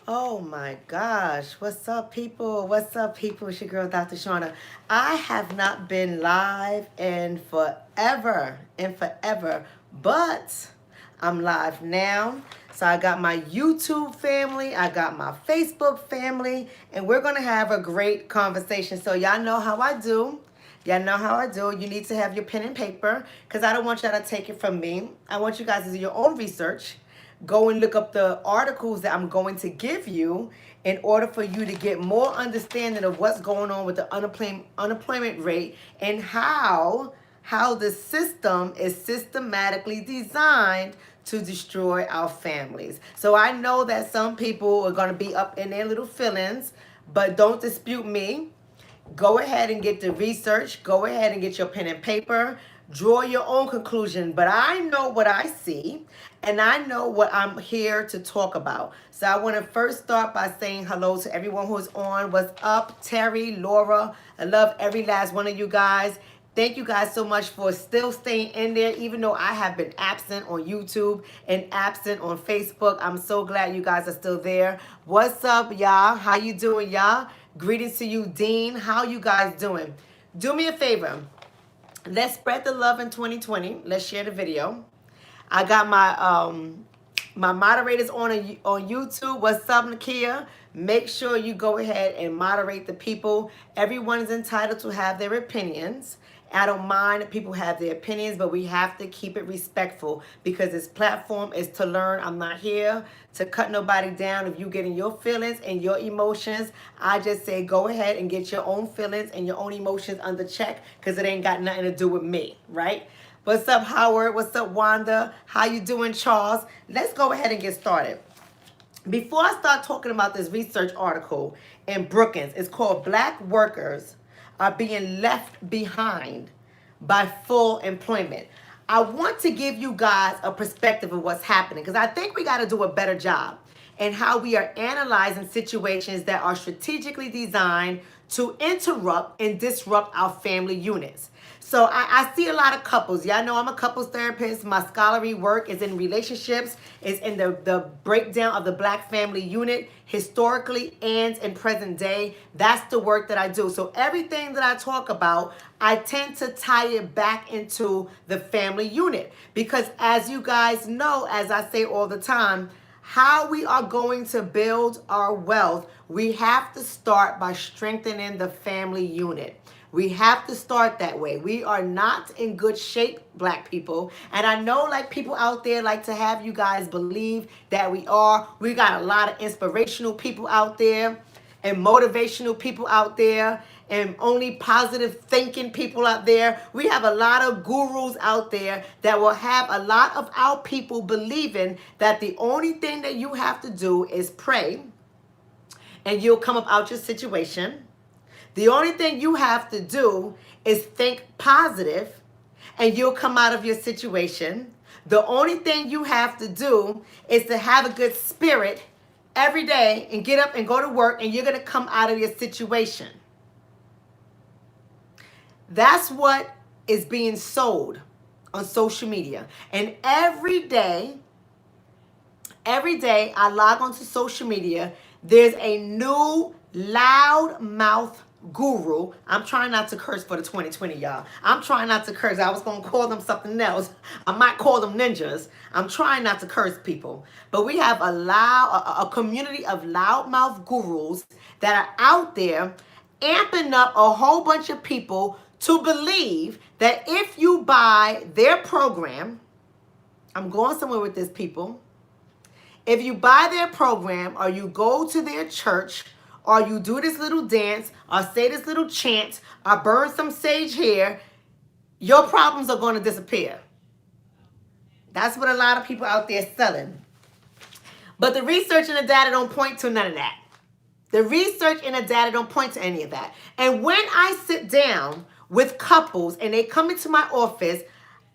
Oh my gosh. What's up, people? What's up, people? It's your girl, Dr. Shauna. I have not been live in forever, but I'm live now. So I got my YouTube family, I got my Facebook family, and we're going to have a great conversation. So y'all know how I do. Y'all know how I do. You need to have your pen and paper because I don't want y'all to take it from me. I want you guys to do your own research. Go and look up the articles that I'm going to give you in order for you to get more understanding of what's going on with the unemployment rate and how the system is systematically designed to destroy our families. So I know that some people are going to be up in their little feelings, but don't dispute me. Go ahead and get the research. Go ahead and get your pen and paper. Draw your own conclusion. But I know what I see, and I know what I'm here to talk about. So I want to first start by saying hello to everyone who's on. What's up, Terry, Laura? I love every last one of you guys. Thank you guys so much for still staying in there, even though I have been absent on YouTube and absent on Facebook. I'm so glad you guys are still there. What's up, y'all? How you doing, y'all? Greetings to you, Dean. How you guys doing? Do me a favor. Let's spread the love in 2020. Let's share the video. I got my moderators on YouTube. What's up, Nakia? Make sure you go ahead and moderate the people. Everyone is entitled to have their opinions. I don't mind if people have their opinions, but we have to keep it respectful because this platform is to learn. I'm not here to cut nobody down. If you get in your feelings and your emotions, I just say go ahead and get your own feelings and your own emotions under check because it ain't got nothing to do with me, right? What's up, Howard? What's up, Wanda? How you doing, Charles? Let's go ahead and get started. Before I start talking about this research article in Brookings, it's called Black Workers Are Being Left Behind by Full Employment. I want to give you guys a perspective of what's happening because I think we got to do a better job in how we are analyzing situations that are strategically designed to interrupt and disrupt our family units. So I see a lot of couples. Y'all know I'm a couples therapist. My scholarly work is in relationships, is in the breakdown of the Black family unit, historically and in present day. That's the work that I do. So everything that I talk about, I tend to tie it back into the family unit. Because as you guys know, as I say all the time, how we are going to build our wealth, we have to start by strengthening the family unit. We have to start that way. We are not in good shape, Black people. And I know like people out there like to have you guys believe that we are. We got a lot of inspirational people out there and motivational people out there and only positive thinking people out there. We have a lot of gurus out there that will have a lot of our people believing that the only thing that you have to do is pray and you'll come up out your situation. The only thing you have to do is think positive and you'll come out of your situation. The only thing you have to do is to have a good spirit every day and get up and go to work and you're going to come out of your situation. That's what is being sold on social media. And every day I log onto social media, there's a new loudmouth guru. I'm trying not to curse for the 2020, y'all. I'm trying not to curse. I was going to call them something else. I might call them ninjas. I'm trying not to curse people. But we have a community of loudmouth gurus that are out there amping up a whole bunch of people to believe that if you buy their program, I'm going somewhere with this, people. If you buy their program or you go to their church or you do this little dance or say this little chant or burn some sage here, your problems are going to disappear. That's what a lot of people out there selling. But the research and the data don't point to none of that. The research and the data don't point to any of that. And when I sit down with couples and they come into my office,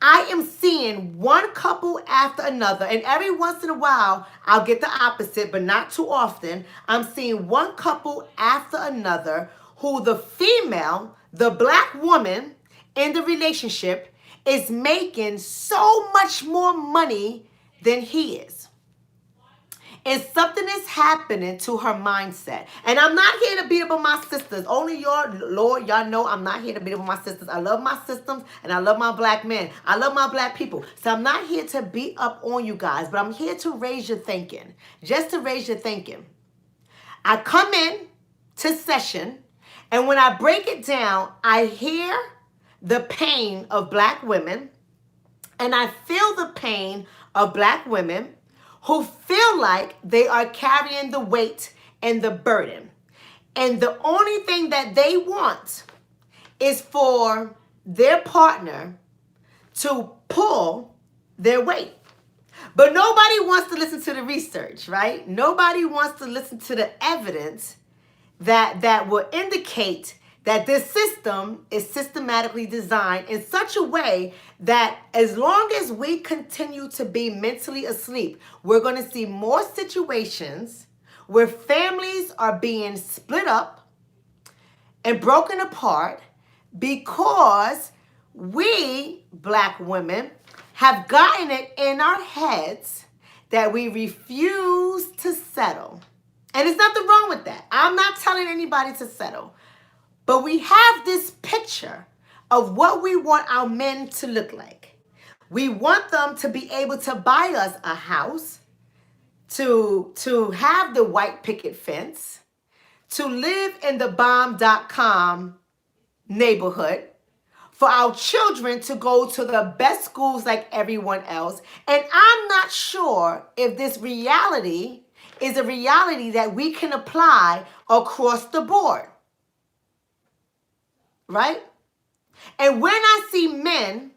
I am seeing one couple after another, and every once in a while, I'll get the opposite, but not too often. I'm seeing one couple after another who the female, the Black woman in the relationship, is making so much more money than he is. And something is happening to her mindset. And I'm not here to beat up on my sisters. Only your Lord, y'all know I'm not here to beat up on my sisters. I love my systems and I love my black men. I love my black people. So I'm not here to beat up on you guys, but I'm here to raise your thinking. Just to raise your thinking. I come in to session, and when I break it down, I hear the pain of black women, and I feel the pain of black women who feel like they are carrying the weight and the burden. And the only thing that they want is for their partner to pull their weight. But nobody wants to listen to the research, right? Nobody wants to listen to the evidence that will indicate that this system is systematically designed in such a way that as long as we continue to be mentally asleep, we're going to see more situations where families are being split up and broken apart because we, black women, have gotten it in our heads that we refuse to settle. And there's nothing wrong with that. I'm not telling anybody to settle. But we have this picture of what we want our men to look like. We want them to be able to buy us a house, to have the white picket fence, to live in the bomb.com neighborhood, for our children to go to the best schools like everyone else. And I'm not sure if this reality is a reality that we can apply across the board. Right? And when I see men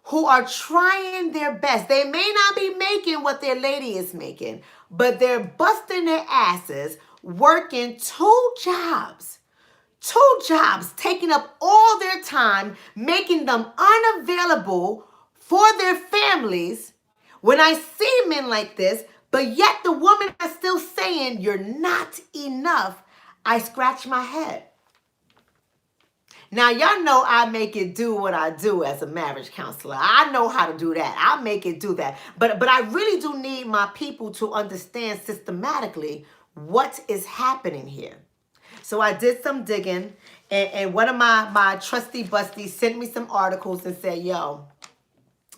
who are trying their best, they may not be making what their lady is making, but they're busting their asses, working two jobs, taking up all their time, making them unavailable for their families. When I see men like this, but yet the woman is still saying, you're not enough, I scratch my head. Now, y'all know I make it do what I do as a marriage counselor. I know how to do that. I make it do that. But I really do need my people to understand systematically what is happening here. So I did some digging, and one of my trusty busties sent me some articles and said, yo,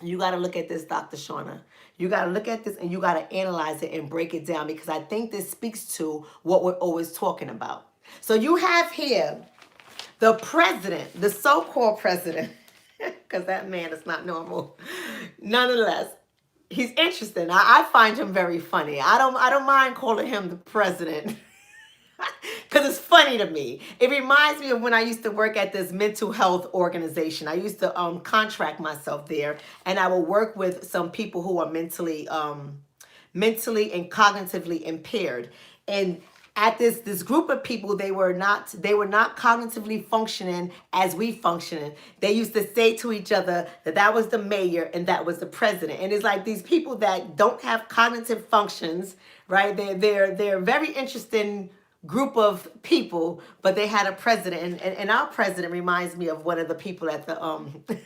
you got to look at this, Dr. Shauna. You got to look at this and you got to analyze it and break it down, because I think this speaks to what we're always talking about. So you have here the president, the so-called president, because that man is not normal. Nonetheless, he's interesting. I find him very funny. I don't mind calling him the president because it's funny to me. It reminds me of when I used to work at this mental health organization. I used to contract myself there, and I would work with some people who are mentally and cognitively impaired. And at this group of people, they were not cognitively functioning as we functioning. They used to say to each other that was the mayor and that was the president. And it's like these people that don't have cognitive functions, right? They're very interesting group of people, but they had a president, and our president reminds me of one of the people at the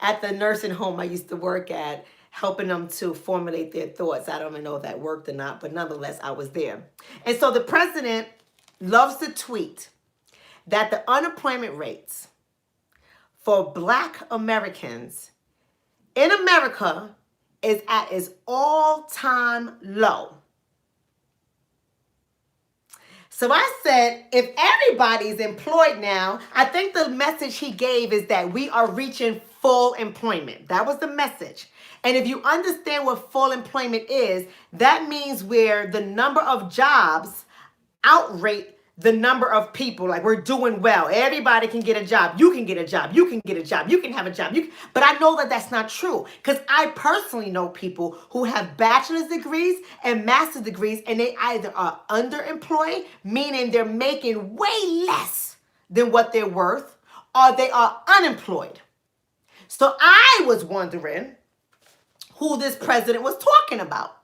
at the nursing home I used to work at, helping them to formulate their thoughts. I don't even know if that worked or not, but nonetheless, I was there. And so the president loves to tweet that the unemployment rates for Black Americans in America is at its all-time low. So I said, if everybody's employed now, I think the message he gave is that we are reaching full employment. That was the message. And if you understand what full employment is, that means where the number of jobs outrate the number of people. Like, we're doing well. Everybody can get a job. You can get a job. You can get a job. You can have a job. But I know that that's not true, because I personally know people who have bachelor's degrees and master's degrees, and they either are underemployed, meaning they're making way less than what they're worth, or they are unemployed. So I was wondering who this president was talking about.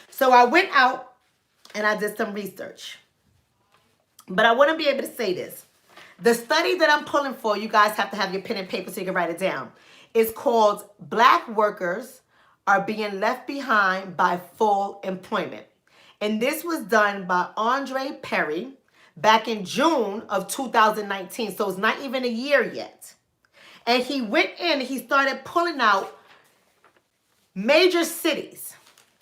So I went out and I did some research. But I want to be able to say this. The study that I'm pulling for, you guys have to have your pen and paper so you can write it down. It's called Black Workers are being left behind by full employment. And this was done by Andre Perry back in June of 2019. So it's not even a year yet. And he went in and he started pulling out major cities.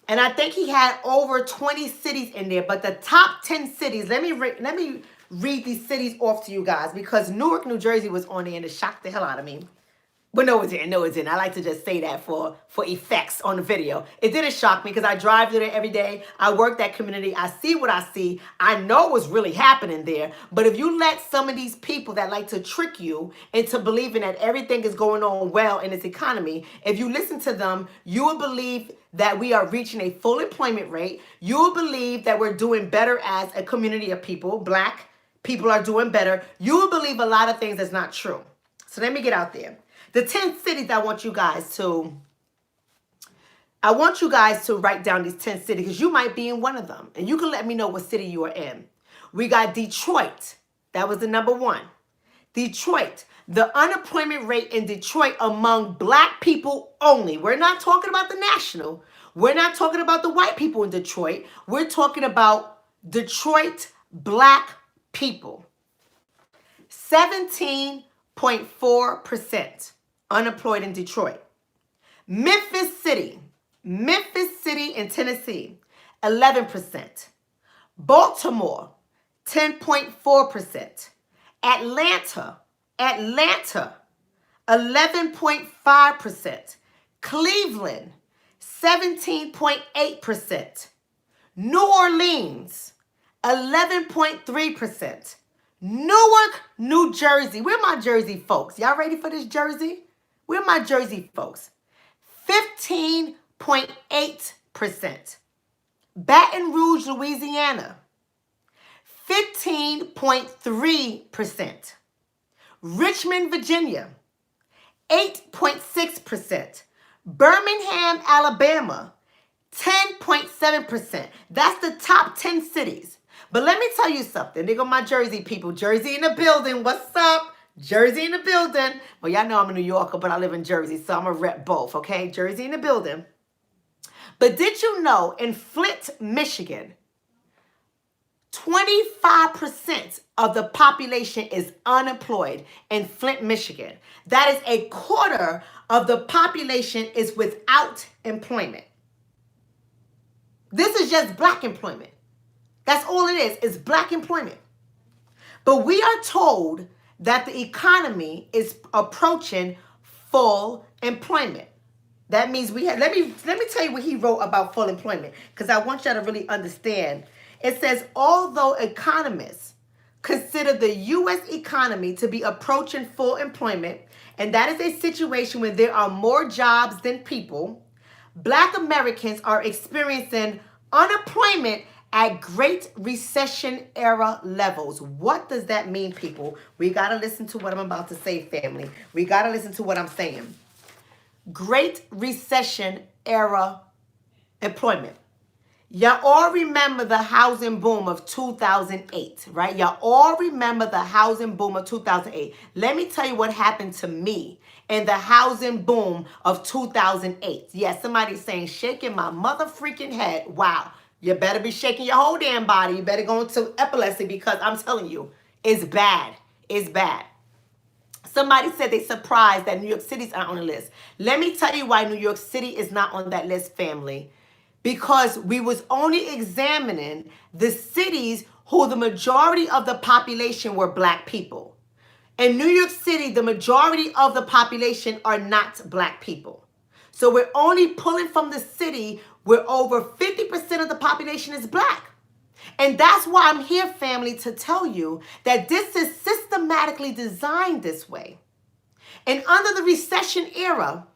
And I think he had over 20 cities in there. But the top 10 cities, let me read these cities off to you guys, because Newark, New Jersey was on there and it shocked the hell out of me. But no, it didn't. No, it didn't. I like to just say that for effects on the video. It didn't shock me because I drive through there every day. I work that community. I see what I see. I know what's really happening there. But if you let some of these people that like to trick you into believing that everything is going on well in this economy, if you listen to them, you will believe that we are reaching a full employment rate. You will believe that we're doing better as a community of people. Black people are doing better. You will believe a lot of things that's not true. So let me get out there. The 10 cities I want you guys to write down these 10 cities, because you might be in one of them. And you can let me know what city you are in. We got Detroit. That was the number one. Detroit. The unemployment rate in Detroit among black people only. We're not talking about the national. We're not talking about the white people in Detroit. We're talking about Detroit black people. 17.4%. Unemployed in Detroit. Memphis City in Tennessee, 11%. Baltimore, 10.4%. Atlanta, 11.5%. Cleveland, 17.8%. New Orleans, 11.3%. Newark, New Jersey. Where my Jersey folks? Y'all ready for this Jersey? Where my Jersey folks? 15.8%. Baton Rouge, Louisiana. 15.3%. Richmond, Virginia. 8.6%. Birmingham, Alabama. 10.7%. That's the top 10 cities. But let me tell you something. There go my Jersey people. Jersey in the building. What's up? Jersey in the building. Well, y'all know I'm a New Yorker, but I live in Jersey, so I'm going to rep both, okay? Jersey in the building. But did you know in Flint, Michigan, 25% of the population is unemployed in Flint, Michigan. That is a quarter of the population is without employment. This is just black employment. That's all it is black employment. But we are told that the economy is approaching full employment. That means we have, let me tell you what he wrote about full employment, because I want y'all to really understand. It says, although economists consider the U.S. economy to be approaching full employment, and that is a situation where there are more jobs than people, black Americans are experiencing unemployment at Great Recession era levels. What does that mean, people? We got to listen to what I'm about to say, family. We got to listen to what I'm saying. Great Recession era employment. Y'all all remember the housing boom of 2008, right? Y'all all remember the housing boom of 2008. Let me tell you what happened to me in the housing boom of 2008. Yeah, somebody's saying, shaking my mother freaking head. Wow. You better be shaking your whole damn body. You better go into epilepsy, because I'm telling you, it's bad. It's bad. Somebody said they surprised that New York City's not on the list. Let me tell you why New York City is not on that list, family. Because we was only examining the cities who the majority of the population were black people. In New York City, the majority of the population are not black people. So we're only pulling from the city where over 50% of the population is black. And that's why I'm here, family, to tell you that this is systematically designed this way. And under the recession era,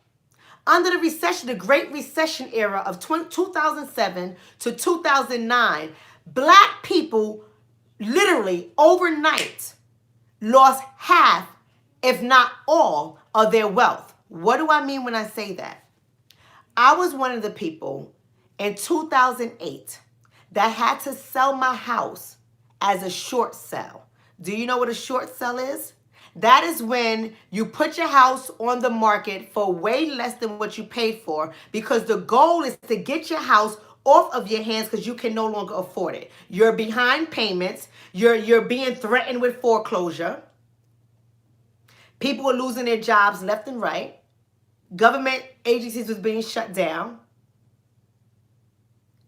the Great Recession era of 2007 to 2009, black people literally overnight lost half, if not all, of their wealth. What do I mean when I say that? I was one of the people in 2008 that had to sell my house as a short sale. Do you know what a short sale is? That is when you put your house on the market for way less than what you paid for, because the goal is to get your house off of your hands because you can no longer afford it. You're behind payments. You're being threatened with foreclosure. People are losing their jobs left and right. Government agencies was being shut down.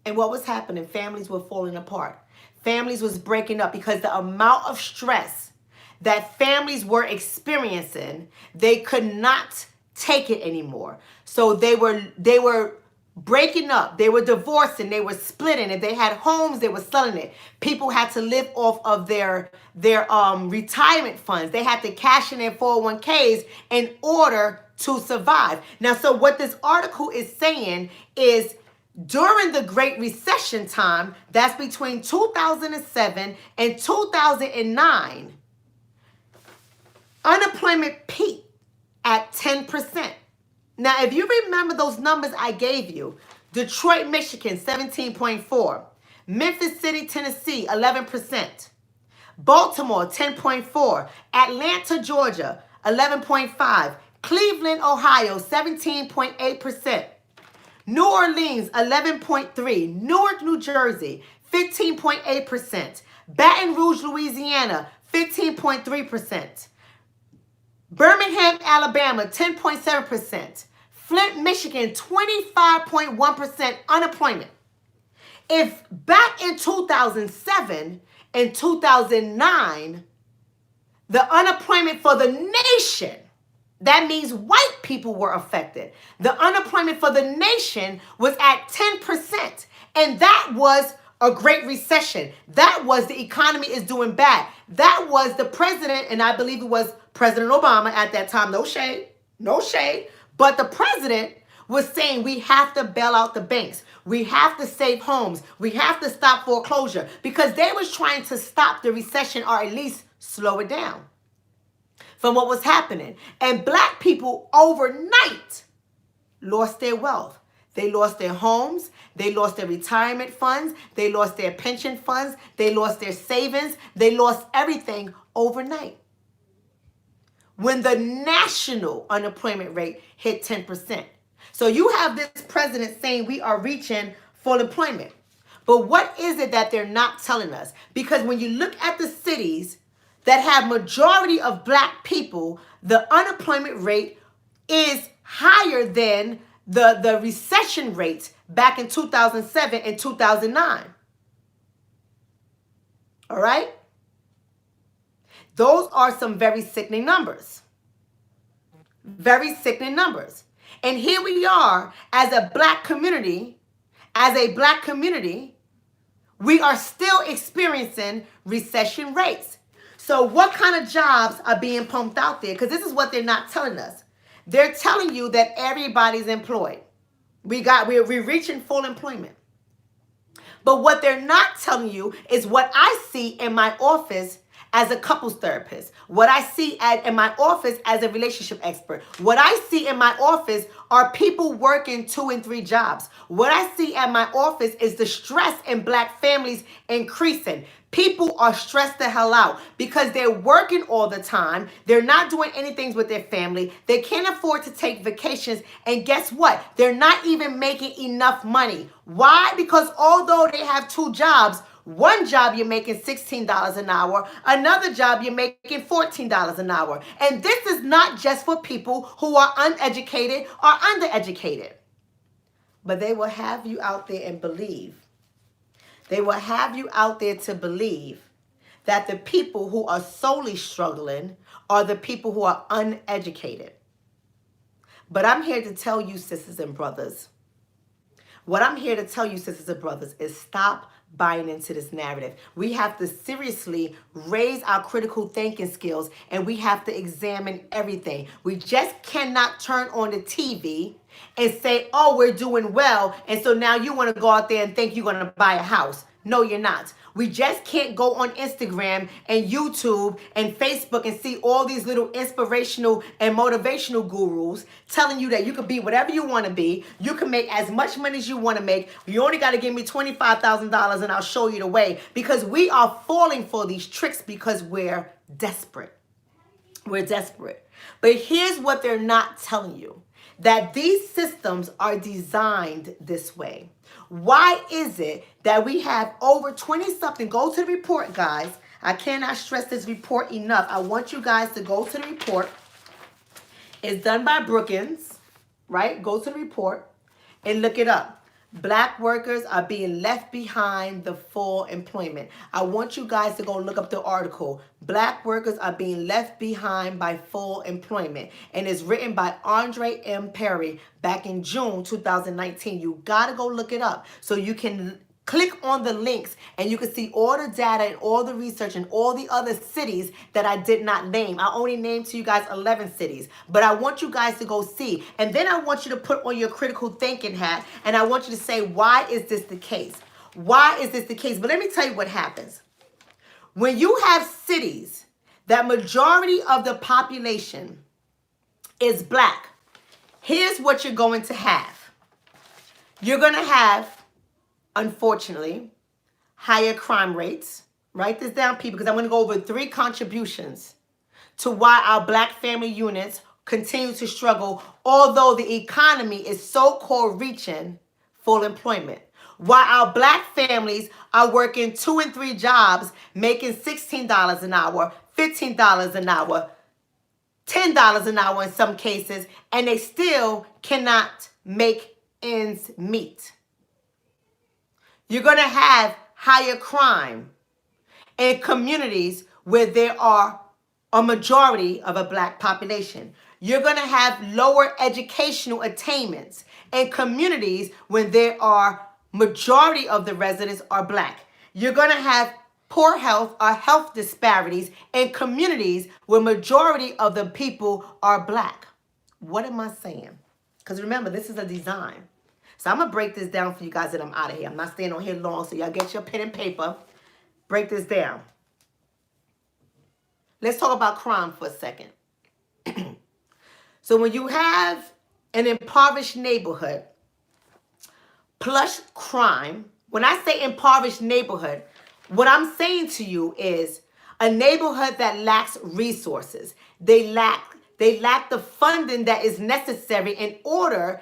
And what was happening? Families were falling apart. Families was breaking up because the amount of stress that families were experiencing, they could not take it anymore. So they were breaking up, they were divorcing, they were splitting. If they had homes, they were selling it. People had to live off of their retirement funds. They had to cash in their 401ks in order to survive. Now, so what this article is saying is, during the Great Recession time, that's between 2007 and 2009, unemployment peaked at 10%. Now, if you remember those numbers I gave you, Detroit, Michigan, 17.4. Memphis City, Tennessee, 11%. Baltimore, 10.4. Atlanta, Georgia, 11.5. Cleveland, Ohio, 17.8%. New Orleans, 11.3. Newark, New Jersey, 15.8%. Baton Rouge, Louisiana, 15.3%. Birmingham, Alabama, 10.7%. Flint, Michigan, 25.1% unemployment. If back in 2007 and 2009, the unemployment for the nation, that means white people were affected, the unemployment for the nation was at 10%. And that was a great recession. That was the economy is doing bad. That was the president, and I believe it was President Obama at that time. No shade, no shade. But the president was saying we have to bail out the banks. We have to save homes. We have to stop foreclosure, because they was trying to stop the recession, or at least slow it down from what was happening. And black people overnight lost their wealth. They lost their homes. They lost their retirement funds. They lost their pension funds. They lost their savings. They lost everything overnight, when the national unemployment rate hit 10%. So you have this president saying we are reaching full employment. But what is it that they're not telling us? Because when you look at the cities that have majority of black people, the unemployment rate is higher than the recession rates back in 2007 and 2009. All right? Those are some very sickening numbers. Very sickening numbers. And here we are as a black community, we are still experiencing recession rates. So what kind of jobs are being pumped out there? Because this is what they're not telling us. They're telling you that everybody's employed. We're reaching full employment. But what they're not telling you is what I see in my office as a couples therapist, what I see in my office as a relationship expert, what I see in my office are people working 2 and 3 jobs. What I see at my office is the stress in black families increasing. People are stressed the hell out because they're working all the time. They're not doing anything with their family. They can't afford to take vacations. And guess what? They're not even making enough money. Why? Because although they have 2 jobs, one job you're making $16 an hour, another job you're making $14 an hour. And this is not just for people who are uneducated or undereducated. But they will have you out there and believe. They will have you out there to believe that the people who are solely struggling are the people who are uneducated. But I'm here to tell you, sisters and brothers, what I'm here to tell you, sisters and brothers, is stop buying into this narrative. We have to seriously raise our critical thinking skills, and we have to examine everything. We just cannot turn on the TV and say, oh, we're doing well, and so now you want to go out there and think you're going to buy a house. No, you're not. We just can't go on Instagram and YouTube and Facebook and see all these little inspirational and motivational gurus telling you that you can be whatever you want to be. You can make as much money as you want to make. You only got to give me $25,000 and I'll show you the way. Because we are falling for these tricks because we're desperate. We're desperate. But here's what they're not telling you, that these systems are designed this way. Why is it that we have over 20 something? Go to the report, guys. I cannot stress this report enough. I want you guys to go to the report. It's done by Brookings, right? Go to the report and look it up. Black workers are being left behind the full employment. I want you guys to go look up the article. Black workers are being left behind by full employment. And it's written by Andre M. Perry back in June 2019. You got to go look it up so you can click on the links and you can see all the data and all the research and all the other cities that I did not name. I only named to you guys 11 cities, but I want you guys to go see. And then I want you to put on your critical thinking hat and I want you to say, why is this the case? Why is this the case? But let me tell you what happens. When you have cities that majority of the population is black, here's what you're going to have. You're going to have, unfortunately, higher crime rates. Write this down, people, because I'm going to go over 3 contributions to why our black family units continue to struggle, although the economy is so-called reaching full employment. Why our black families are working 2 and 3 jobs, making $16 an hour, $15 an hour, $10 an hour in some cases, and they still cannot make ends meet. You're going to have higher crime in communities where there are a majority of a black population. You're going to have lower educational attainments in communities when there are majority of the residents are black. You're going to have poor health or health disparities in communities where majority of the people are black. What am I saying? Because remember, this is a design. So I'm going to break this down for you guys and I'm out of here. I'm not staying on here long, so y'all get your pen and paper. Break this down. Let's talk about crime for a second. So when you have an impoverished neighborhood plus crime, when I say impoverished neighborhood, what I'm saying to you is a neighborhood that lacks resources. They lack the funding that is necessary in order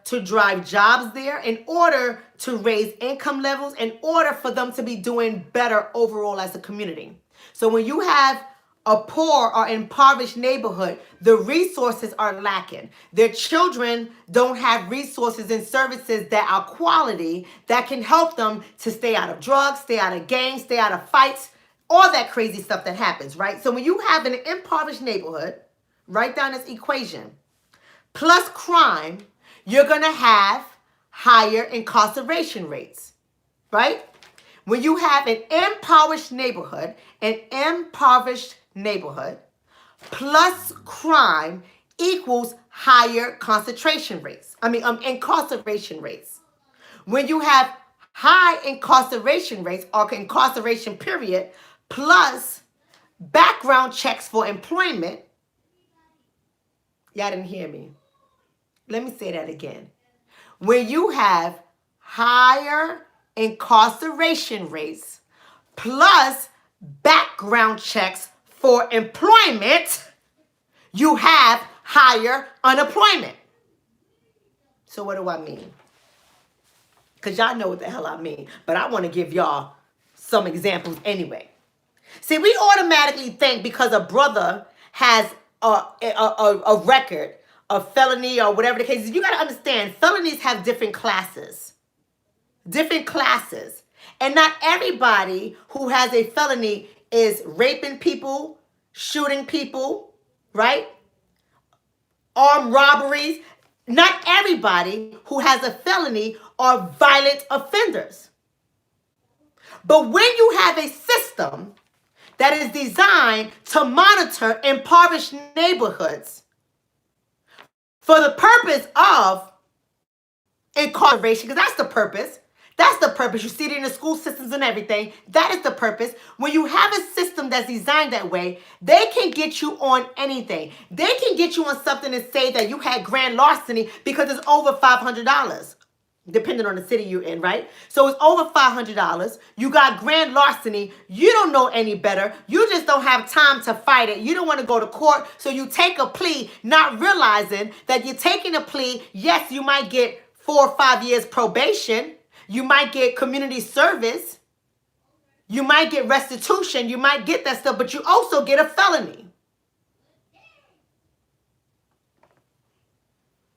to drive jobs there, in order to raise income levels, in order for them to be doing better overall as a community. So when you have a poor or impoverished neighborhood, the resources are lacking. Their children don't have resources and services that are quality that can help them to stay out of drugs, stay out of gangs, stay out of fights, all that crazy stuff that happens, right? So when you have an impoverished neighborhood, write down this equation, plus crime, you're going to have higher incarceration rates, right? When you have an impoverished neighborhood plus crime equals higher concentration rates. Incarceration rates. When you have high incarceration rates or incarceration period plus background checks for employment, y'all didn't hear me. Let me say that again. When you have higher incarceration rates plus background checks for employment, you have higher unemployment. So what do I mean? Because y'all know what the hell I mean, but I want to give y'all some examples anyway. See, we automatically think because a brother has a record, a felony or whatever the case is, you got to understand, felonies have different classes. And not everybody who has a felony is raping people, shooting people, right? Armed robberies. Not everybody who has a felony are violent offenders. But when you have a system that is designed to monitor impoverished neighborhoods for the purpose of incarceration, because that's the purpose. That's the purpose. You see it in the school systems and everything. That is the purpose. When you have a system that's designed that way, they can get you on anything. They can get you on something and say that you had grand larceny because it's over $500. depending on the city you're in, right? So it's over $500. You got grand larceny. You don't know any better. You just don't have time to fight it. You don't want to go to court. So you take a plea, not realizing that you're taking a plea. Yes, you might get 4 or 5 years probation. You might get community service. You might get restitution. You might get that stuff, but you also get a felony.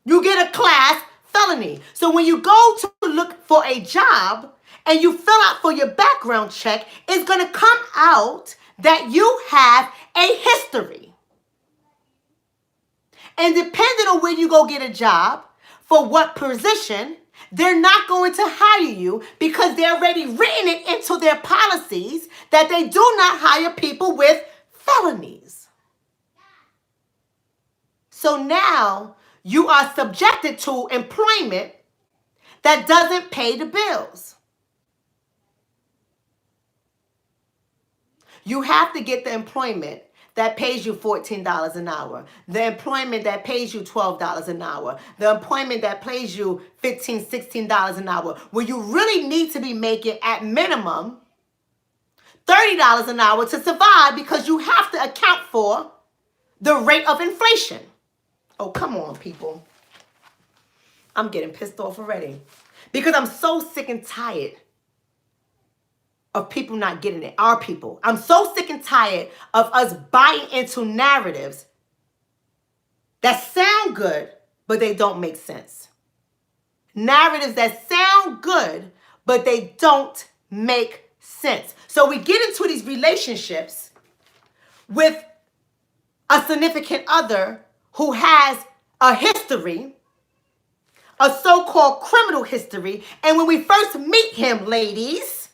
You get a class felony. So when you go to look for a job and you fill out for your background check, it's going to come out that you have a history. And depending on where you go get a job, for what position, they're not going to hire you because they're already written it into their policies that they do not hire people with felonies. So now you are subjected to employment that doesn't pay the bills. You have to get the employment that pays you $14 an hour, the employment that pays you $12 an hour, the employment that pays you $15, $16 an hour, where you really need to be making at minimum $30 an hour to survive because you have to account for the rate of inflation. Oh, come on, people. I'm getting pissed off already because I'm so sick and tired of people not getting it, our people. I'm so sick and tired of us buying into narratives that sound good, but they don't make sense. Narratives that sound good, but they don't make sense. So we get into these relationships with a significant other who has a history, a so-called criminal history, and when we first meet him, ladies,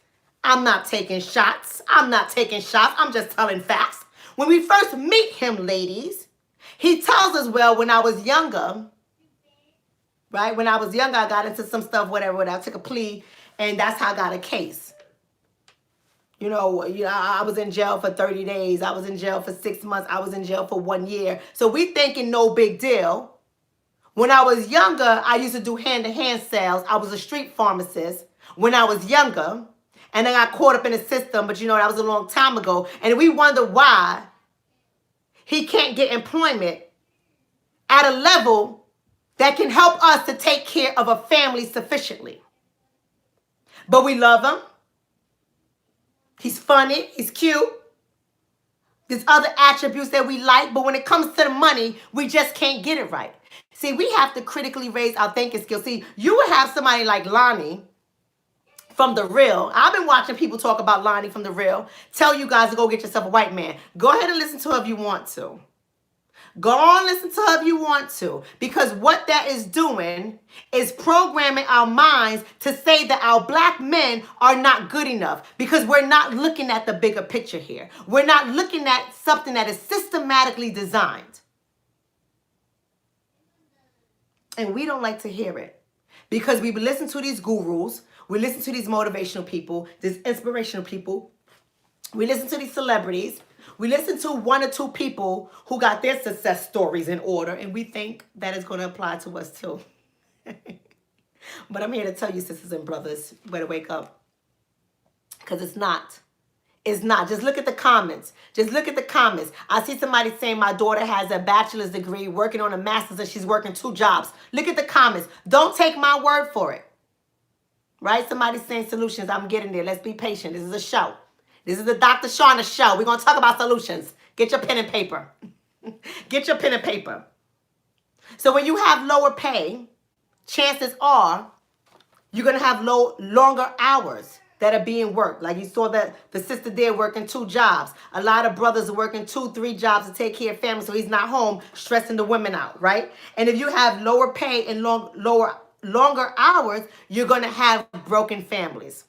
I'm not taking shots. I'm just telling facts. When we first meet him, ladies, he tells us, well, when I was younger, right? When I was younger, I got into some stuff, whatever. I took a plea, and that's how I got a case. You know, I was in jail for 30 days. I was in jail for 6 months. I was in jail for 1 year. So we thinking no big deal. When I was younger, I used to do hand-to-hand sales. I was a street pharmacist when I was younger. And I got caught up in the system, but that was a long time ago. And we wonder why he can't get employment at a level that can help us to take care of a family sufficiently. But we love him. He's funny. He's cute. There's other attributes that we like, but when it comes to the money, we just can't get it right. See, we have to critically raise our thinking skills. See, you would have somebody like Lonnie from The Real. I've been watching people talk about Lonnie from The Real. Tell you guys to go get yourself a white man. Go ahead and listen to her if you want to. Go on, listen to her if you want to. Because what that is doing is programming our minds to say that our black men are not good enough. Because we're not looking at the bigger picture here. We're not looking at something that is systematically designed. And we don't like to hear it. Because we listen to these gurus. We listen to these motivational people, these inspirational people. We listen to these celebrities. We listen to 1 or 2 people who got their success stories in order, and we think that is going to apply to us too. But I'm here to tell you, sisters and brothers, you better wake up. Because it's not. It's not. Just look at the comments. Just look at the comments. I see somebody saying my daughter has a bachelor's degree, working on a master's, and she's working 2 jobs. Look at the comments. Don't take my word for it. Right? Somebody's saying solutions. I'm getting there. Let's be patient. This is a show. This is the Dr. Shauna show. We're going to talk about solutions. Get your pen and paper. Get your pen and paper. So when you have lower pay, chances are you're going to have longer hours that are being worked. Like you saw that the sister there working 2 jobs. A lot of brothers are working 2, 3 jobs to take care of family, so he's not home stressing the women out, right? And if you have lower pay and longer hours, you're going to have broken families,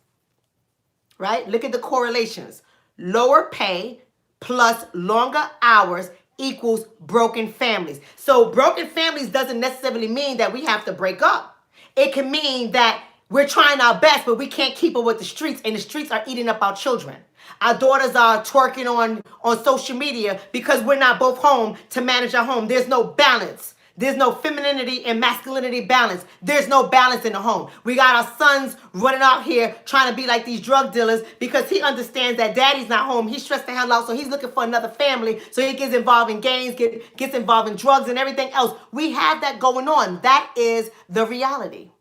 right? Look at the correlations. Lower pay plus longer hours equals broken families. So broken families doesn't necessarily mean that we have to break up. It can mean that we're trying our best, but we can't keep up with the streets, and the streets are eating up our children. Our daughters are twerking on social media because we're not both home to manage our home. There's no balance. There's no femininity and masculinity balance. There's no balance in the home. We got our sons running out here trying to be like these drug dealers because he understands that daddy's not home. He's stressed the hell out, so he's looking for another family. So he gets involved in gangs, gets involved in drugs and everything else. We have that going on. That is the reality.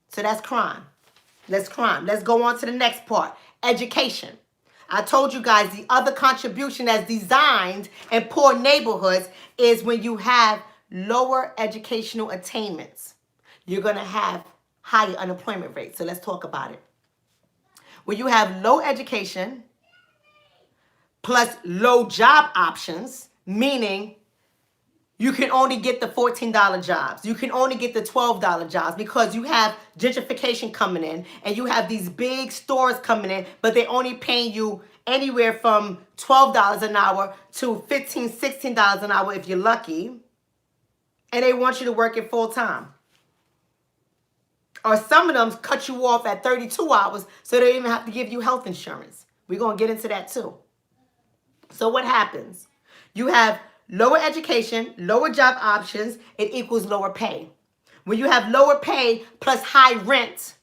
So that's crime. That's crime. Let's go on to the next part. Education. I told you guys the other contribution that's designed in poor neighborhoods is when you have lower educational attainments, you're going to have higher unemployment rates. So let's talk about it. When you have low education plus low job options, meaning you can only get the $14 jobs. You can only get the $12 jobs because you have gentrification coming in and you have these big stores coming in, but they only paying you anywhere from $12 an hour to $15, $16 an hour if you're lucky. And they want you to work it full time. Or some of them cut you off at 32 hours so they don't even have to give you health insurance. We're going to get into that too. So what happens? You have lower education, lower job options, it equals lower pay. When you have lower pay plus high rent,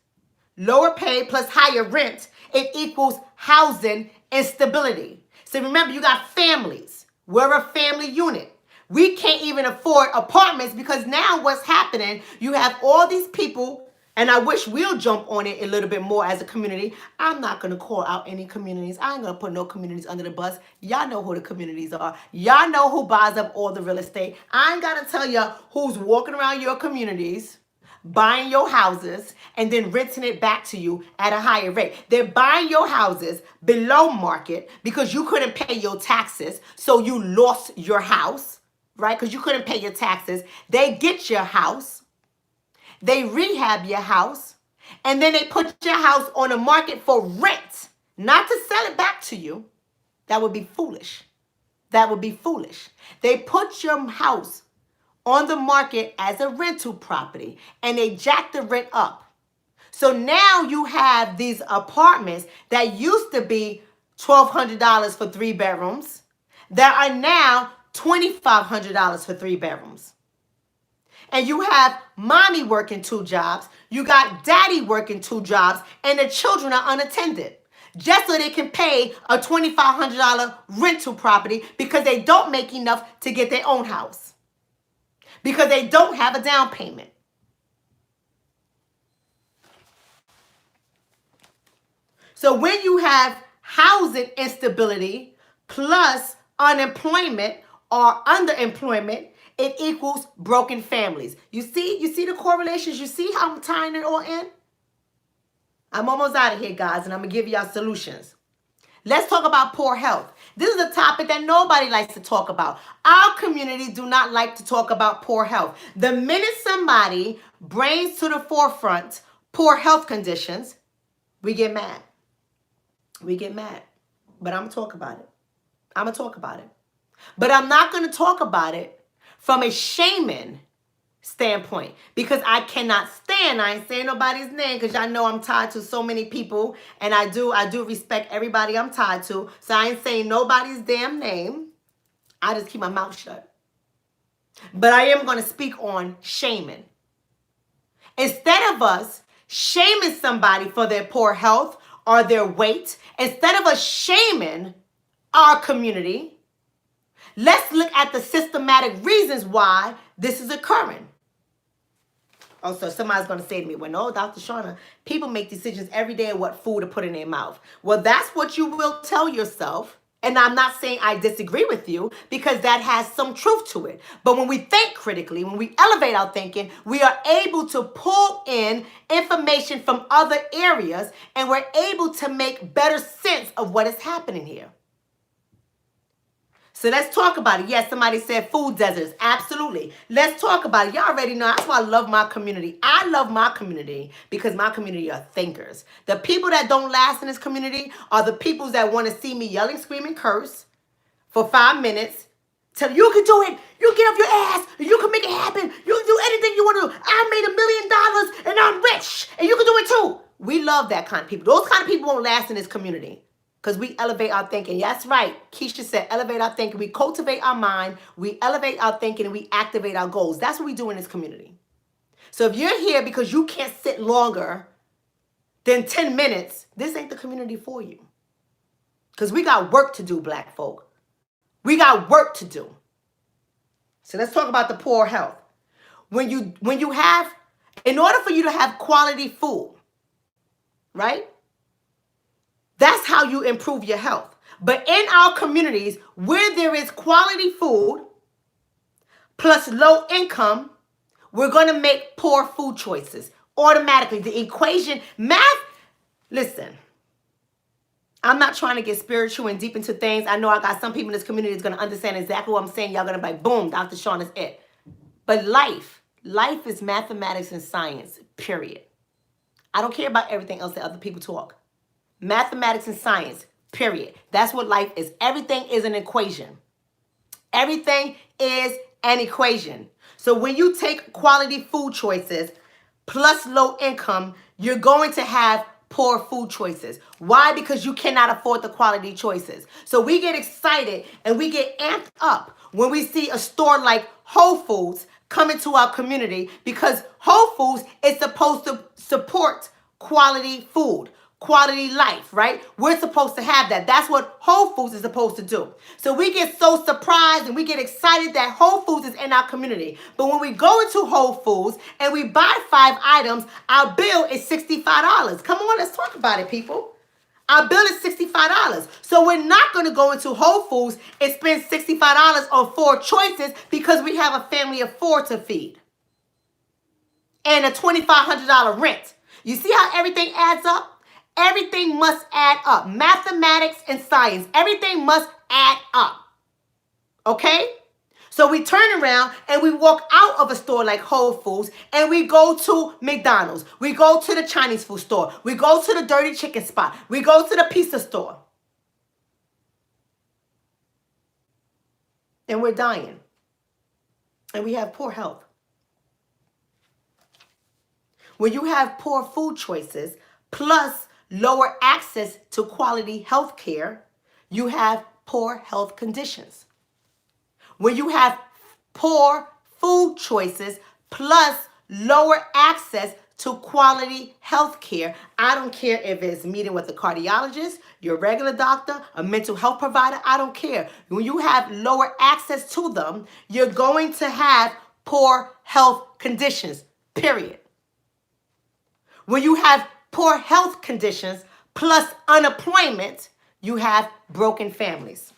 lower pay plus higher rent, it equals housing instability. So remember, you got families. We're a family unit. We can't even afford apartments because now what's happening, you have all these people, and I wish we'll jump on it a little bit more as a community. I'm not going to call out any communities. I ain't going to put no communities under the bus. Y'all know who the communities are. Y'all know who buys up all the real estate. I ain't got to tell you who's walking around your communities, buying your houses, and then renting it back to you at a higher rate. They're buying your houses below market because you couldn't pay your taxes, so you lost your house, right? Because you couldn't pay your taxes. They get your house. They rehab your house, and then they put your house on the market for rent, not to sell it back to you. That would be foolish. That would be foolish. They put your house on the market as a rental property, and they jack the rent up. So now you have these apartments that used to be $1,200 for 3 bedrooms that are now $2,500 for 3 bedrooms. And you have mommy working 2 jobs, you got daddy working 2 jobs, and the children are unattended. Just so they can pay a $2,500 rental property because they don't make enough to get their own house. Because they don't have a down payment. So when you have housing instability plus unemployment or underemployment, it equals broken families. You see the correlations? You see how I'm tying it all in? I'm almost out of here, guys, and I'm going to give y'all solutions. Let's talk about poor health. This is a topic that nobody likes to talk about. Our community do not like to talk about poor health. The minute somebody brings to the forefront poor health conditions, we get mad. We get mad. But I'm going to talk about it. I'm going to talk about it. But I'm not going to talk about it from a shaming standpoint, because I cannot stand, I ain't saying nobody's name because y'all know I'm tied to so many people, and I do respect everybody I'm tied to, so I ain't saying nobody's damn name. I just keep my mouth shut. But I am going to speak on shaming. Instead of us shaming somebody for their poor health or their weight, instead of us shaming our community, let's look at the systematic reasons why this is occurring. Also, somebody's going to say to me, well, no, Dr. Shauna, people make decisions every day of what food to put in their mouth. Well, that's what you will tell yourself. And I'm not saying I disagree with you, because that has some truth to it. But when we think critically, when we elevate our thinking, we are able to pull in information from other areas, and we're able to make better sense of what is happening here. So let's talk about it. Yes, somebody said food deserts. Absolutely. Let's talk about it. Y'all already know. That's why I love my community. I love my community because my community are thinkers. The people that don't last in this community are the people that want to see me yelling, screaming, curse for 5 minutes. Tell you can do it. You get off your ass. You can make it happen. You can do anything you want to do. I made $1 million and I'm rich. And you can do it too. We love that kind of people. Those kind of people won't last in this community. because we elevate our thinking. That's right. Keisha said, elevate our thinking. We cultivate our mind, we elevate our thinking, and we activate our goals. That's what we do in this community. So if you're here because you can't sit longer than 10 minutes, this ain't the community for you. Because we got work to do, Black folk. We got work to do. So let's talk about the poor health. When you have, in order for you to have quality food, right? That's how you improve your health. But in our communities, where there is quality food plus low income, we're going to make poor food choices automatically. The equation, math, listen, I'm not trying to get spiritual and deep into things. I know I got some people in this community that's going to understand exactly what I'm saying. Y'all going to be like, boom, Dr. Shawn is it. But life is mathematics and science, period. I don't care about everything else that other people talk. Mathematics and science, period. That's what life is. Everything is an equation. Everything is an equation. So when you take quality food choices plus low income, you're going to have poor food choices. Why? Because you cannot afford the quality choices. So we get excited and we get amped up when we see a store like Whole Foods come into our community, because Whole Foods is supposed to support quality food, quality life, right? We're supposed to have that. That's what Whole Foods is supposed to do. So we get so surprised and we get excited that Whole Foods is in our community. But when we go into Whole Foods and we buy 5 items, our bill is $65. Come on, let's talk about it, people. Our bill is $65. So we're not going to go into Whole Foods and spend $65 on 4 choices because we have a family of 4 to feed. And a $2,500 rent. You see how everything adds up? Everything must add up. Mathematics and science. Everything must add up. Okay? So we turn around and we walk out of a store like Whole Foods and we go to McDonald's. We go to the Chinese food store. We go to the dirty chicken spot. We go to the pizza store. And we're dying. And we have poor health. When you have poor food choices plus lower access to quality health care, you have poor health conditions. When you have poor food choices plus lower access to quality health care, I don't care if it's meeting with a cardiologist, your regular doctor, a mental health provider, I don't care. When you have lower access to them, you're going to have poor health conditions, period. When you have poor health conditions plus unemployment, you have broken families.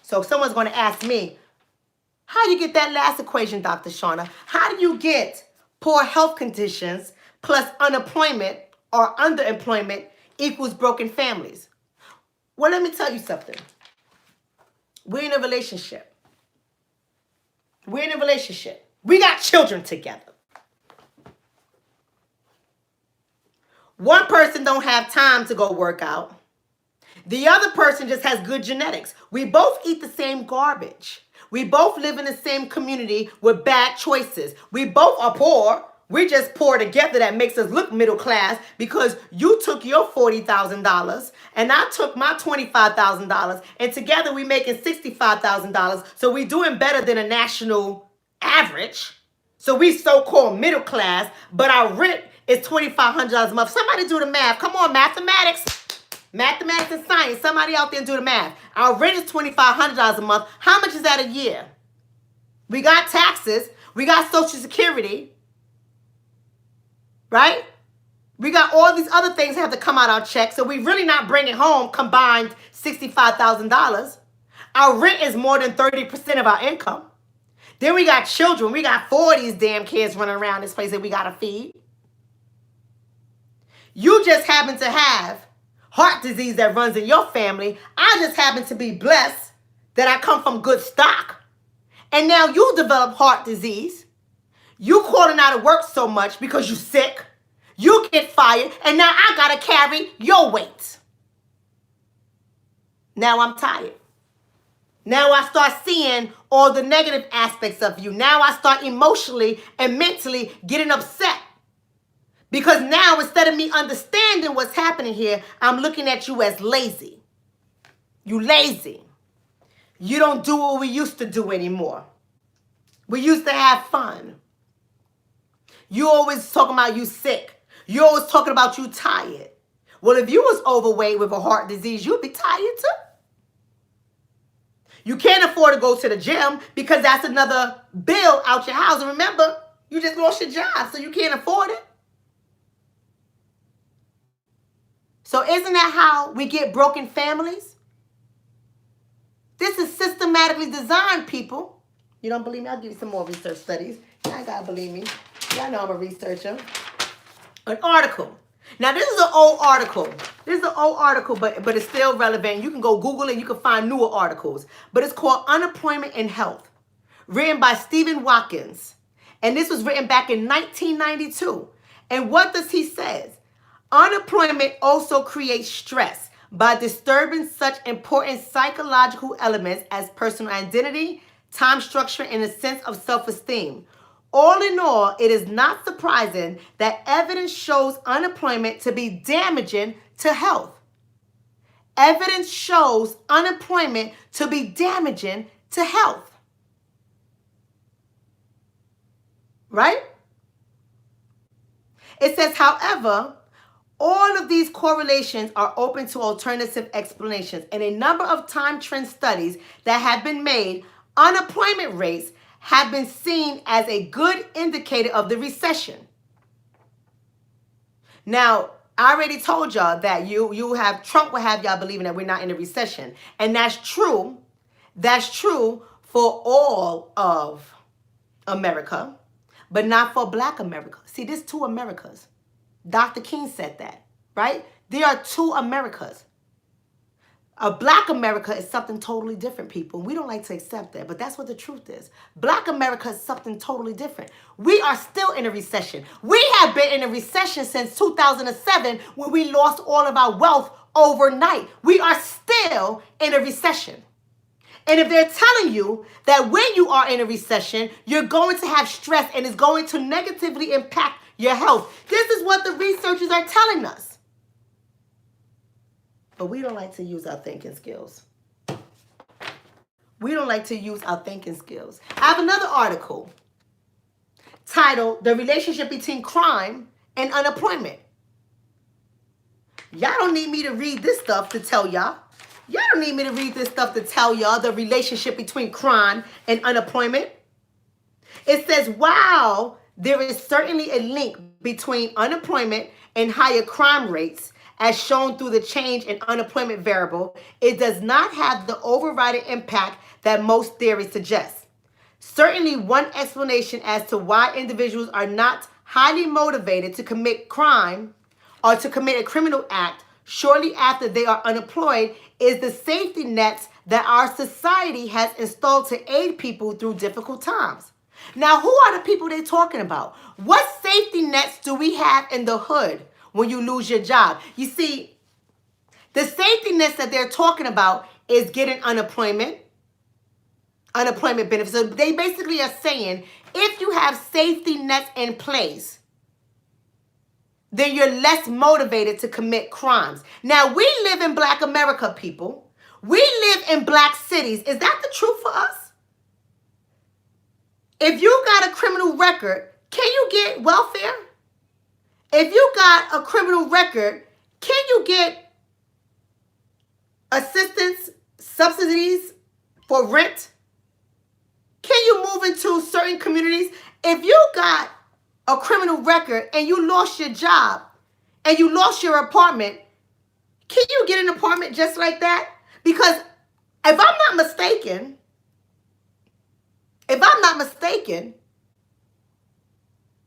So someone's going to ask me, how do you get that last equation, Dr. Shauna? How do you get poor health conditions plus unemployment or underemployment equals broken families? Well, let me tell you something. We're in a relationship. We're in a relationship. We got children together. One person don't have time to go work out. The other person just has good genetics. We both eat the same garbage. We both live in the same community with bad choices. We both are poor. We just poor together. That makes us look middle class because you took your $40,000 and I took my $25,000 and together we making $65,000. So we doing better than a national average. So we so-called middle class, but our rent is $2,500 a month. Somebody do the math. Come on, mathematics. Mathematics and science. Somebody out there do the math. Our rent is $2,500 a month. How much is that a year? We got taxes. We got Social Security. Right? We got all these other things that have to come out our check. So we really not bringing home combined $65,000. Our rent is more than 30% of our income. Then we got children. We got 4 of these damn kids running around this place that we got to feed. You just happen to have heart disease that runs in your family. I just happen to be blessed that I come from good stock. And now you develop heart disease. You calling out of work so much because you sick. You get fired. And now I got to carry your weight. Now I'm tired. Now I start seeing all the negative aspects of you. Now I start emotionally and mentally getting upset. Because now instead of me understanding what's happening here, I'm looking at you as lazy. You lazy. You don't do what we used to do anymore. We used to have fun. You always talking about you sick. You always talking about you tired. Well, if you was overweight with a heart disease, you'd be tired too. You can't afford to go to the gym because that's another bill out your house. And remember, you just lost your job, so you can't afford it. So isn't that how we get broken families? This is systematically designed, people. You don't believe me? I'll give you some more research studies. Y'all gotta believe me. Y'all know I'm a researcher. An article. Now, this is an old article. This is an old article, but it's still relevant. You can go Google it. You can find newer articles. But it's called Unemployment and Health, written by Stephen Watkins. And this was written back in 1992. And what does he say? Unemployment also creates stress by disturbing such important psychological elements as personal identity, time structure, and a sense of self-esteem. All in all, it is not surprising that evidence shows unemployment to be damaging to health. Evidence shows unemployment to be damaging to health. Right? It says, however, all of these correlations are open to alternative explanations. In a number of time trend studies that have been made, unemployment rates have been seen as a good indicator of the recession. Now, I already told y'all that Trump will have y'all believing that we're not in a recession. And that's true. That's true for all of America, but not for Black America. See, there's two Americas. Dr. King said that, right? There are two Americas. A Black America is something totally different, people. We don't like to accept that, but that's what the truth is. Black America is something totally different. We are still in a recession. We have been in a recession since 2007 when we lost all of our wealth overnight. We are still in a recession. And if they're telling you that when you are in a recession, you're going to have stress and it's going to negatively impact your health, this is what the researchers are telling us. But we don't like to use our thinking skills. We don't like to use our thinking skills. I have another article titled, The Relationship Between Crime and Unemployment. Y'all don't need me to read this stuff to tell y'all. Y'all don't need me to read this stuff to tell y'all the relationship between crime and unemployment. It says, while there is certainly a link between unemployment and higher crime rates, as shown through the change in unemployment variable, it does not have the overriding impact that most theories suggest. Certainly, one explanation as to why individuals are not highly motivated to commit crime or to commit a criminal act shortly after they are unemployed is the safety nets that our society has installed to aid people through difficult times. Now, who are the people they're talking about? What safety nets do we have in the hood when you lose your job? You see, the safety nets that they're talking about is getting unemployment benefits. So they basically are saying, if you have safety nets in place, then you're less motivated to commit crimes. Now, we live in Black America, people. We live in Black cities. Is that the truth for us? If you got a criminal record, can you get welfare? If you got a criminal record, can you get assistance, subsidies for rent? Can you move into certain communities? If you got a criminal record and you lost your job and you lost your apartment, can you get an apartment just like that? Because if I'm not mistaken,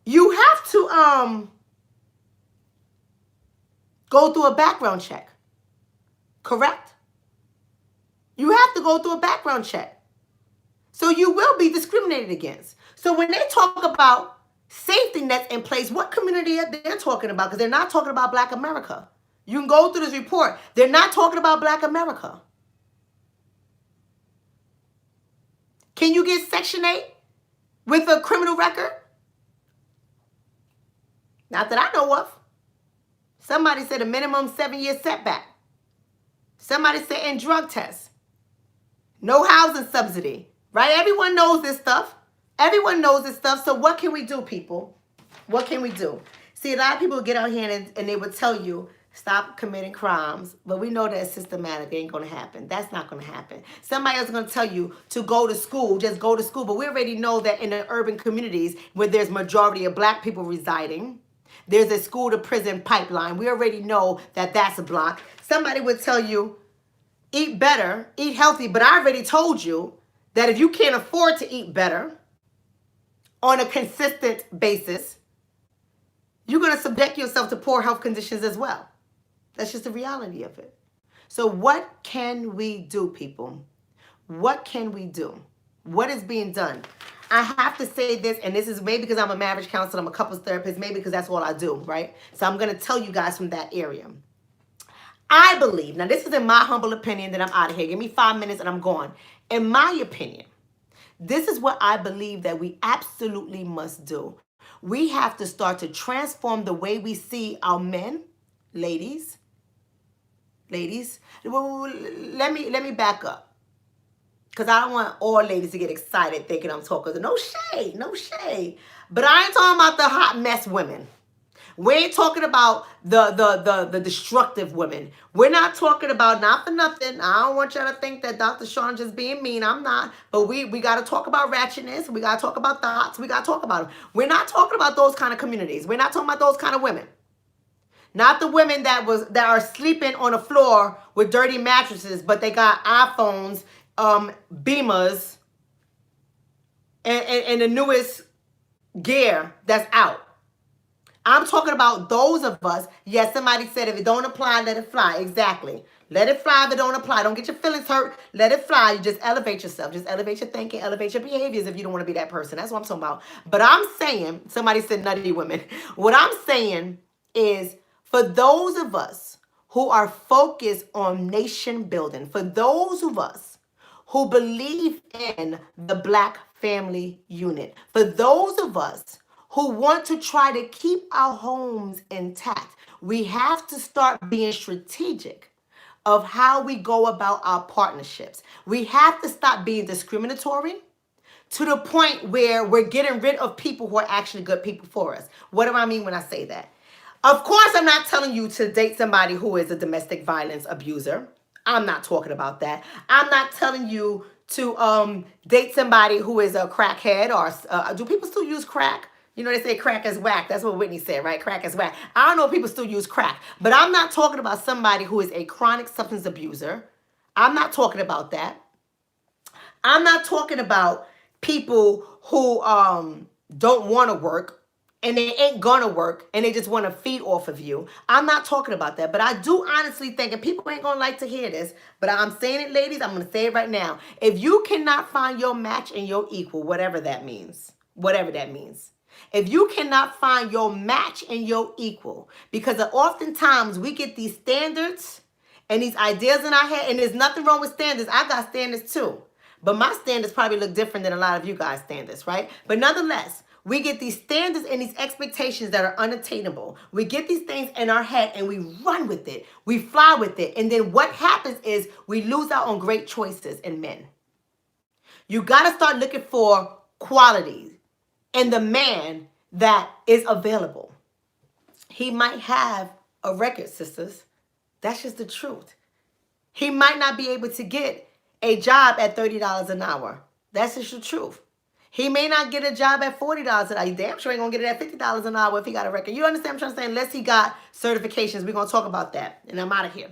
you have to go through a background check. Correct? You have to go through a background check. So you will be discriminated against. So when they talk about safety nets in place, what community are they talking about? Because they're not talking about Black America. You can go through this report. They're not talking about Black America. Can you get Section 8 with a criminal record? Not that I know of. Somebody said a minimum 7-year setback. Somebody said in drug tests. No housing subsidy, right? Everyone knows this stuff. Everyone knows this stuff. So what can we do, people? What can we do? See, a lot of people get out here and they would tell you, stop committing crimes. But we know that it's systematic. It ain't going to happen. That's not going to happen. Somebody else is going to tell you to go to school. Just go to school. But we already know that in the urban communities where there's majority of black people residing, there's a school to prison pipeline. We already know that that's a block. Somebody would tell you, eat better, eat healthy. But I already told you that if you can't afford to eat better on a consistent basis, you're going to subject yourself to poor health conditions as well. That's just the reality of it. So what can we do, people? What can we do? What is being done? I have to say this, and this is maybe because I'm a marriage counselor, I'm a couples therapist, maybe because that's all I do, right? So I'm going to tell you guys from that area. I believe, now this is in my humble opinion, that I'm out of here. Give me 5 minutes and I'm gone. In my opinion, this is what I believe that we absolutely must do. We have to start to transform the way we see our men, ladies. Well, let me back up, because I don't want all ladies to get excited thinking I'm talking. No shade, no shade. But I ain't talking about the hot mess women. We ain't talking about the destructive women. We're not talking about, not for nothing, I don't want y'all to think that Dr. Sean just being mean. I'm not. But we got to talk about ratchetness. We got to talk about thoughts. We got to talk about them. We're not talking about those kind of communities. We're not talking about those kind of women. Not the women that are sleeping on the floor with dirty mattresses, but they got iPhones, Beamers, and the newest gear that's out. I'm talking about those of us. Yes, somebody said if it don't apply, let it fly. Exactly. Let it fly if it don't apply. Don't get your feelings hurt. Let it fly. You just elevate yourself. Just elevate your thinking, elevate your behaviors if you don't want to be that person. That's what I'm talking about. But I'm saying, somebody said nutty women. What I'm saying is, for those of us who are focused on nation building, for those of us who believe in the Black family unit, for those of us who want to try to keep our homes intact, we have to start being strategic of how we go about our partnerships. We have to stop being discriminatory to the point where we're getting rid of people who are actually good people for us. What do I mean when I say that? Of course, I'm not telling you to date somebody who is a domestic violence abuser. I'm not talking about that. I'm not telling you to date somebody who is a crackhead, or do people still use crack? You know, they say crack is whack. That's what Whitney said, right? Crack is whack. I don't know if people still use crack, but I'm not talking about somebody who is a chronic substance abuser. I'm not talking about that. I'm not talking about people who don't want to work and they ain't gonna work and they just want to feed off of you. I'm not talking about that. But I do honestly think, and people ain't gonna like to hear this, but I'm saying it, ladies, I'm gonna say it right now. If you cannot find your match and your equal, whatever that means, if you cannot find your match and your equal, because oftentimes we get these standards and these ideas in our head, and there's nothing wrong with standards. I got standards too. But my standards probably look different than a lot of you guys' standards, right? But nonetheless, we get these standards and these expectations that are unattainable. We get these things in our head and we run with it. We fly with it. And then what happens is we lose out on great choices in men. You got to start looking for qualities in the man that is available. He might have a record, sisters. That's just the truth. He might not be able to get a job at $30 an hour. That's just the truth. He may not get a job at $40 an hour. You damn sure ain't gonna get it at $50 an hour if he got a record. You understand what I'm trying to say? Unless he got certifications, we're gonna talk about that. And I'm out of here.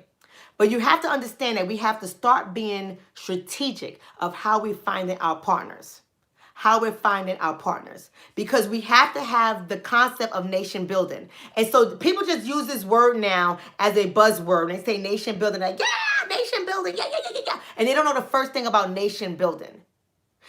But you have to understand that we have to start being strategic of how we're finding our partners. Because we have to have the concept of nation building. And so people just use this word now as a buzzword. They say nation building, like, yeah, nation building, yeah. And they don't know the first thing about nation building.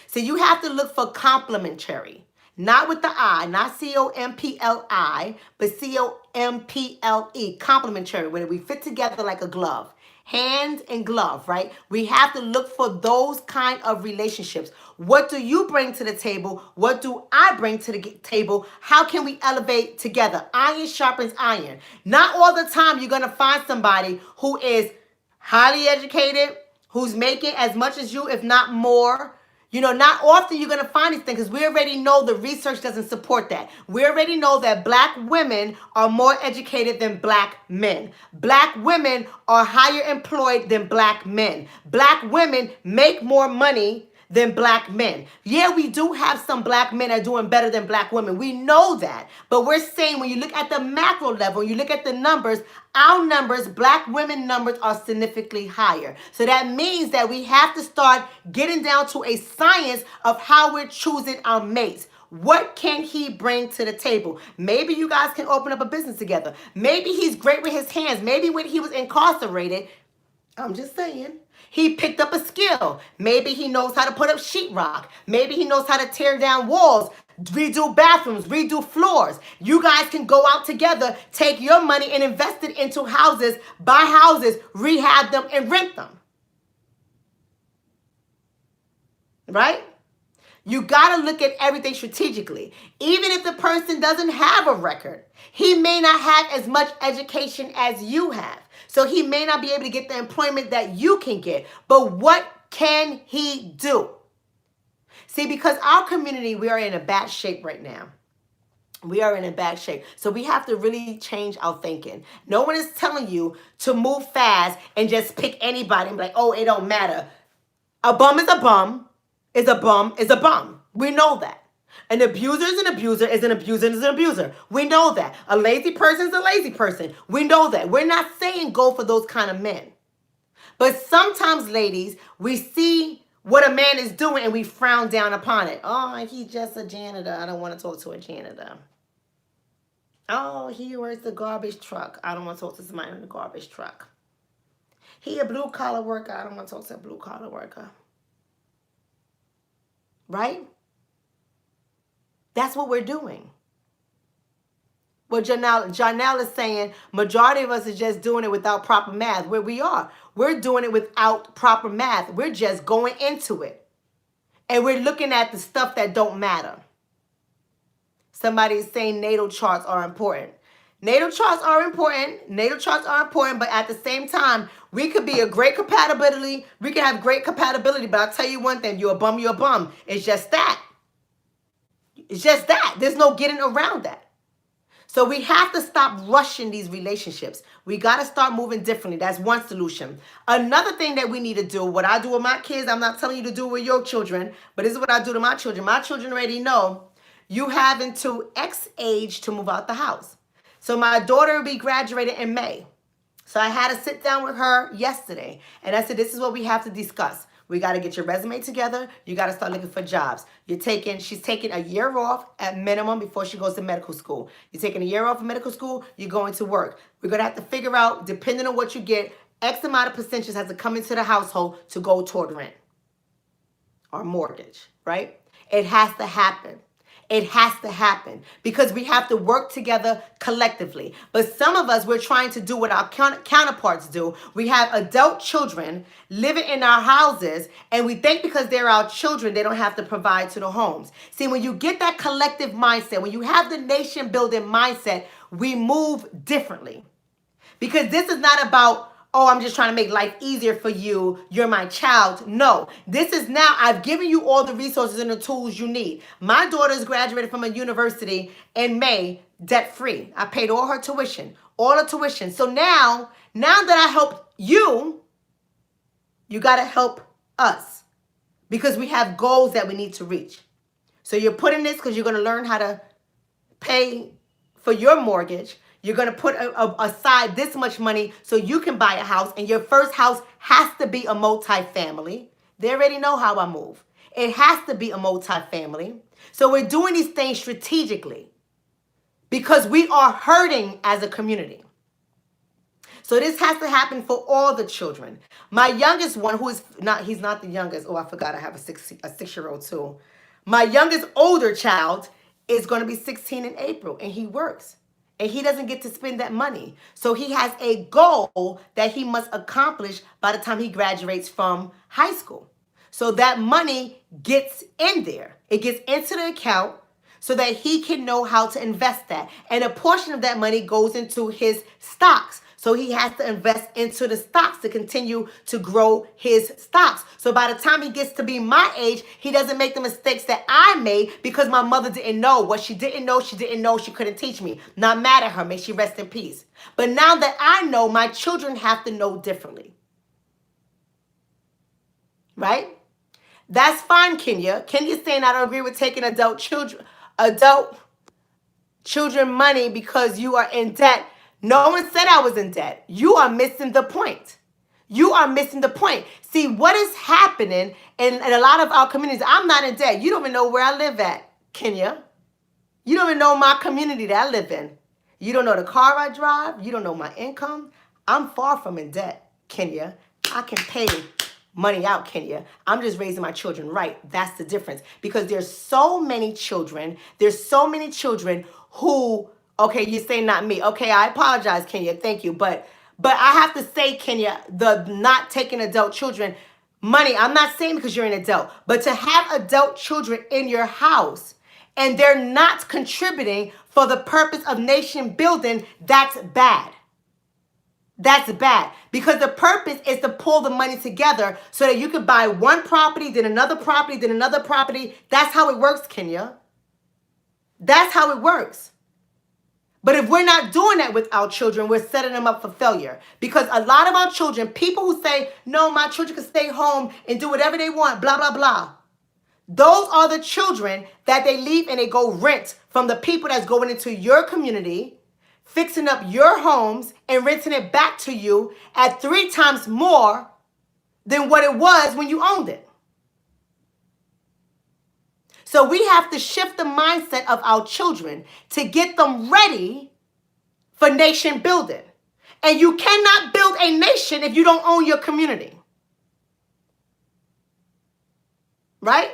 So you have to look for complementary, not with the I, not C-O-M-P-L-I, but C-O-M-P-L-E, complementary, where we fit together like a glove. Hand and glove, right? We have to look for those kind of relationships. What do you bring to the table? What do I bring to the table? How can we elevate together? Iron sharpens iron. Not all the time you're going to find somebody who is highly educated, who's making as much as you, if not more. Not often you're going to find these things because we already know the research doesn't support that. We already know that black women are more educated than black men. Black women are higher employed than black men. Black women make more money than black men. Yeah, we do have some black men that are doing better than black women. We know that. But we're saying when you look at the macro level, when you look at the numbers, our numbers, black women numbers are significantly higher. So that means that we have to start getting down to a science of how we're choosing our mates. What can he bring to the table? Maybe you guys can open up a business together. Maybe he's great with his hands. Maybe when he was incarcerated, I'm just saying, he picked up a skill. Maybe he knows how to put up sheetrock. Maybe he knows how to tear down walls, redo bathrooms, redo floors. You guys can go out together, take your money and invest it into houses, buy houses, rehab them, and rent them. Right? You got to look at everything strategically. Even if the person doesn't have a record, he may not have as much education as you have. So he may not be able to get the employment that you can get. But what can he do? See, because our community, we are in a bad shape right now. We are in a bad shape. So we have to really change our thinking. No one is telling you to move fast and just pick anybody and be like, oh, it don't matter. A bum is a bum. Is a bum is a bum. We know that. An abuser is an abuser is an abuser is an abuser. We know that. A lazy person is a lazy person. We know that. We're not saying go for those kind of men. But sometimes, ladies, we see what a man is doing and we frown down upon it. Oh, he's just a janitor. I don't want to talk to a janitor. Oh, he works the garbage truck. I don't want to talk to somebody in the garbage truck. He a blue collar worker. I don't want to talk to a blue collar worker. Right? That's what we're doing. Well, Janelle is saying majority of us is just doing it without proper math. Where we are, we're doing it without proper math. We're just going into it. And we're looking at the stuff that don't matter. Somebody is saying natal charts are important. Natal charts are important. Natal charts are important, but at the same time, we could be a great compatibility. We could have great compatibility, but I'll tell you one thing, you're a bum, you're a bum. It's just that. It's just that. There's no getting around that. So we have to stop rushing these relationships. We got to start moving differently. That's one solution. Another thing that we need to do, what I do with my kids, I'm not telling you to do with your children, but this is what I do to my children. My children already know you have until X age to move out the house. So my daughter will be graduating in May. So I had to sit down with her yesterday. And I said, this is what we have to discuss. We got to get your resume together. You got to start looking for jobs. She's taking a year off at minimum before she goes to medical school. You're taking a year off of medical school, you're going to work. We're going to have to figure out, depending on what you get, X amount of percentages has to come into the household to go toward rent or mortgage, right? It has to happen. It has to happen because we have to work together collectively. But some of us, we're trying to do what our counterparts do. We have adult children living in our houses, and we think because they're our children, they don't have to provide to the homes. See, when you get that collective mindset, when you have the nation building mindset, we move differently. Because this is not about, oh, I'm just trying to make life easier for you. You're my child. No, this is now, I've given you all the resources and the tools you need. My daughter's graduated from a university in May, debt-free. I paid all her tuition, all her tuition. So now that I helped you, you got to help us because we have goals that we need to reach. So you're putting this because you're going to learn how to pay for your mortgage. You're going to put aside this much money so you can buy a house. And your first house has to be a multi-family. They already know how I move. It has to be a multi-family. So we're doing these things strategically because we are hurting as a community. So this has to happen for all the children. My youngest one, he's not the youngest. Oh, I forgot I have a 6-year-old too. My youngest older child is going to be 16 in April and he works. And he doesn't get to spend that money. So he has a goal that he must accomplish by the time he graduates from high school. So that money gets in there. It gets into the account so that he can know how to invest that. And a portion of that money goes into his stocks So he has to invest into the stocks to continue to grow his stocks. So by the time he gets to be my age, he doesn't make the mistakes that I made because my mother didn't know. What she didn't know, she couldn't teach me. Not mad at her. May she rest in peace. But now that I know, my children have to know differently. Right? That's fine, Kenya. Kenya's saying I don't agree with taking adult children money because you are in debt. No one said I was in debt. You are missing the point. You are missing the point. See, what is happening in a lot of our communities, I'm not in debt. You don't even know where I live at, Kenya. You don't even know my community that I live in. You don't know the car I drive. You don't know my income. I'm far from in debt, Kenya. I can pay money out, Kenya. I'm just raising my children right. That's the difference. Because there's so many children. There's so many children who, okay, you say not me. Okay, I apologize, Kenya. Thank you. But I have to say, Kenya, the not taking adult children money, I'm not saying because you're an adult, but to have adult children in your house and they're not contributing for the purpose of nation building, that's bad. That's bad because the purpose is to pull the money together so that you could buy one property, then another property, then another property. That's how it works, Kenya. That's how it works. But if we're not doing that with our children, we're setting them up for failure. Because a lot of our children, people who say, no, my children can stay home and do whatever they want, blah, blah, blah. Those are the children that they leave and they go rent from the people that's going into your community, fixing up your homes and renting it back to you at 3 times more than what it was when you owned it. So we have to shift the mindset of our children to get them ready for nation building. And you cannot build a nation if you don't own your community. Right?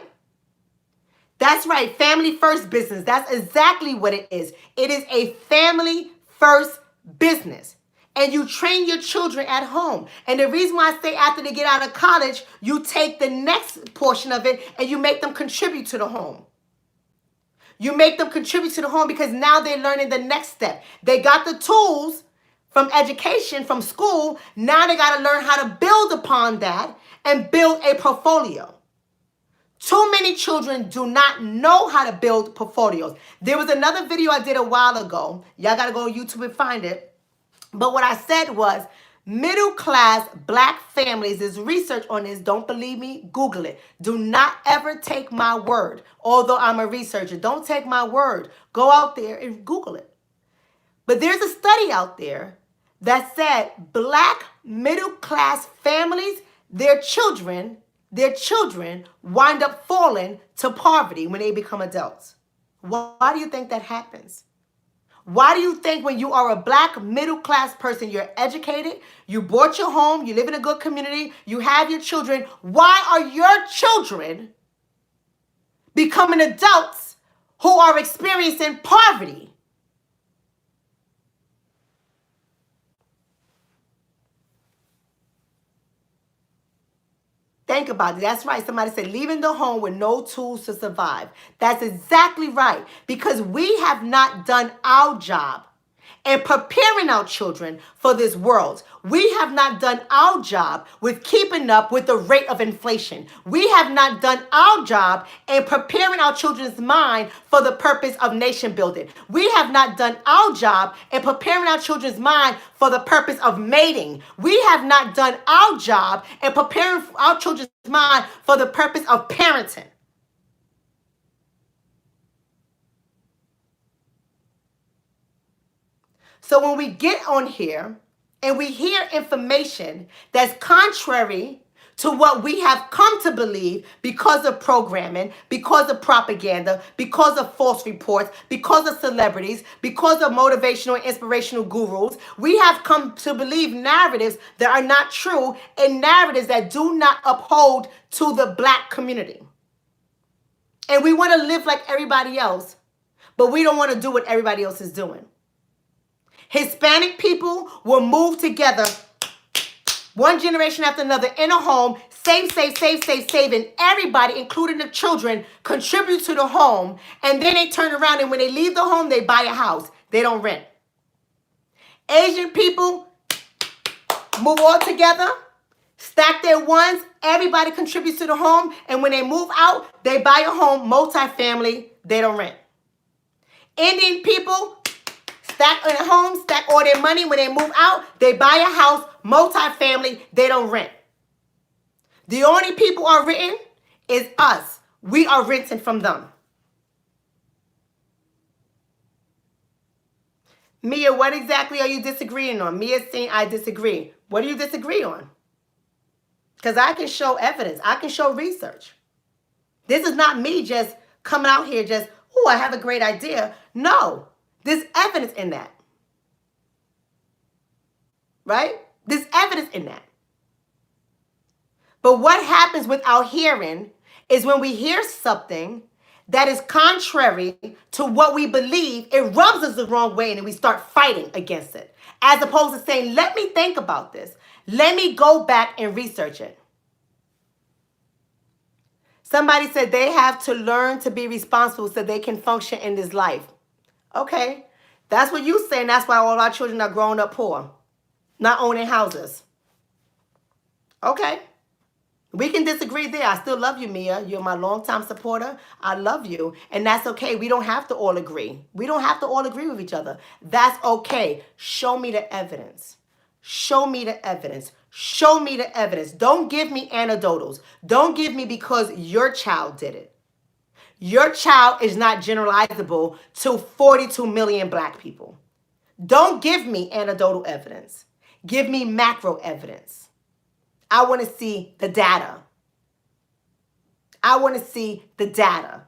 That's right. Family first business. That's exactly what it is. It is a family first business. And you train your children at home. And the reason why I say after they get out of college, you take the next portion of it and you make them contribute to the home. You make them contribute to the home because now they're learning the next step. They got the tools from education, from school. Now they got to learn how to build upon that and build a portfolio. Too many children do not know how to build portfolios. There was another video I did a while ago. Y'all got to go on YouTube and find it. But what I said was middle class black families, there's research on this. Don't believe me? Google it. Do not ever take my word. Although I'm a researcher, don't take my word. Go out there and Google it. But there's a study out there that said black middle class families, their children wind up falling to poverty when they become adults. Why do you think that happens? Why do you think when you are a black middle class person, you're educated, you bought your home, you live in a good community, you have your children, why are your children becoming adults who are experiencing poverty? Think about it. That's right. Somebody said leaving the home with no tools to survive. That's exactly right. Because we have not done our job in preparing our children for this world. We have not done our job with keeping up with the rate of inflation. We have not done our job in preparing our children's mind for the purpose of nation building. We have not done our job in preparing our children's mind for the purpose of mating. We have not done our job in preparing our children's mind for the purpose of parenting. So when we get on here and we hear information that's contrary to what we have come to believe because of programming, because of propaganda, because of false reports, because of celebrities, because of motivational and inspirational gurus, we have come to believe narratives that are not true and narratives that do not uphold to the black community. And we want to live like everybody else, but we don't want to do what everybody else is doing. Hispanic people will move together one generation after another in a home, save, and everybody, including the children, contribute to the home, and then they turn around and when they leave the home, they buy a house. They don't rent. Asian people, move all together, stack their ones, everybody contributes to the home, and when they move out, they buy a home, multifamily, they don't rent. Indian people stack in a home, stack all their money. When they move out, they buy a house, multifamily, they don't rent. The only people are renting is us. We are renting from them. Mia, what exactly are you disagreeing on? Mia's saying I disagree. What do you disagree on? Because I can show evidence. I can show research. This is not me just coming out here just, oh, I have a great idea. No, there's evidence in that. Right? There's evidence in that. But what happens with our hearing is when we hear something that is contrary to what we believe, it rubs us the wrong way and then we start fighting against it. As opposed to saying, let me think about this. Let me go back and research it. Somebody said they have to learn to be responsible so they can function in this life. Okay, that's what you're saying. That's why all our children are growing up poor, not owning houses. Okay. We can disagree there. I still love you, Mia. You're my longtime supporter. I love you. And that's okay. We don't have to all agree. We don't have to all agree with each other. That's okay. Show me the evidence. Show me the evidence. Show me the evidence. Don't give me anecdotals. Don't give me because your child did it. Your child is not generalizable to 42 million black people. Don't give me anecdotal evidence. Give me macro evidence. I want to see the data. I want to see the data.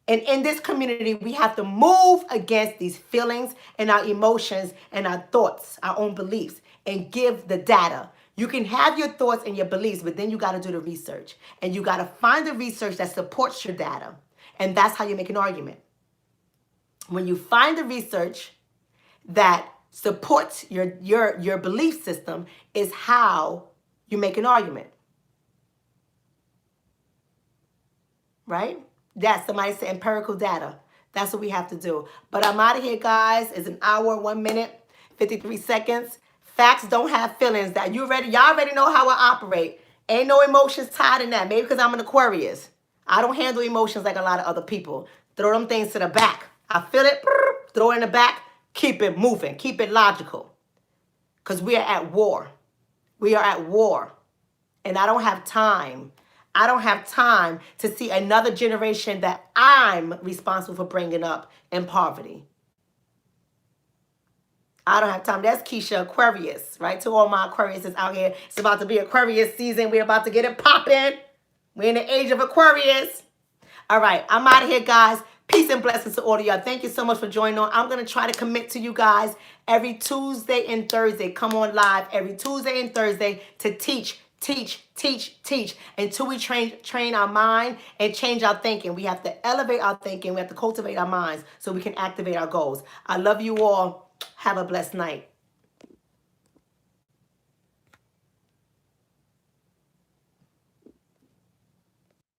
And in this community, we have to move against these feelings and our emotions and our thoughts, our own beliefs, and give the data. You can have your thoughts and your beliefs, but then you got to do the research. And you got to find the research that supports your data. And that's how you make an argument. When you find the research that supports your belief system is how you make an argument. Right? That's somebody said empirical data. That's what we have to do. But I'm out of here, guys. It's an hour, 1 minute, 53 seconds. Facts don't have feelings. That y'all already know how I operate. Ain't no emotions tied in that. Maybe because I'm an Aquarius. I don't handle emotions like a lot of other people. Throw them things to the back. I feel it. Throw it in the back. Keep it moving. Keep it logical. Because we are at war. We are at war. And I don't have time. I don't have time to see another generation that I'm responsible for bringing up in poverty. I don't have time. That's Keisha, Aquarius, right? To all my Aquariuses out here. It's about to be Aquarius season. We're about to get it popping. We're in the age of Aquarius. All right. I'm out of here, guys. Peace and blessings to all of y'all. Thank you so much for joining on. I'm going to try to commit to you guys every Tuesday and Thursday. Come on live every Tuesday and Thursday to teach until we train our mind and change our thinking. We have to elevate our thinking. We have to cultivate our minds so we can activate our goals. I love you all. Have a blessed night.